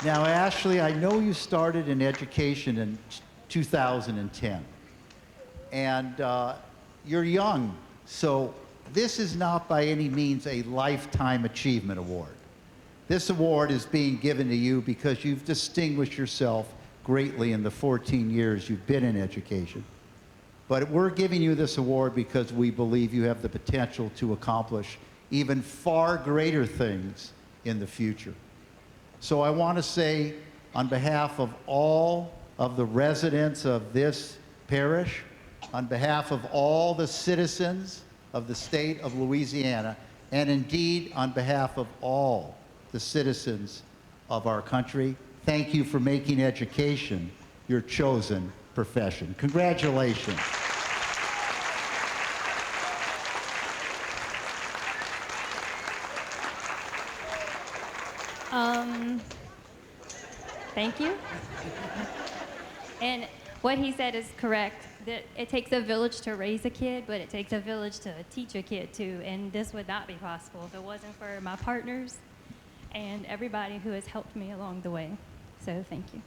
Now, Ashley, I know you started in education in 2010, and you're young, so this is not by any means a Lifetime Achievement Award. This award is being given to you because you've distinguished yourself greatly in the 14 years you've been in education. But we're giving you this award because we believe you have the potential to accomplish even far greater things in the future. So I want to say, on behalf of all of the residents of this parish, on behalf of all the citizens of the state of Louisiana, and indeed on behalf of all the citizens of our country, thank you for making education your chosen profession. Congratulations. Thank you. And what he said is correct. That it takes a village to raise a kid, but it takes a village to teach a kid too. And this would not be possible if it wasn't for my partners and everybody who has helped me along the way. So thank you.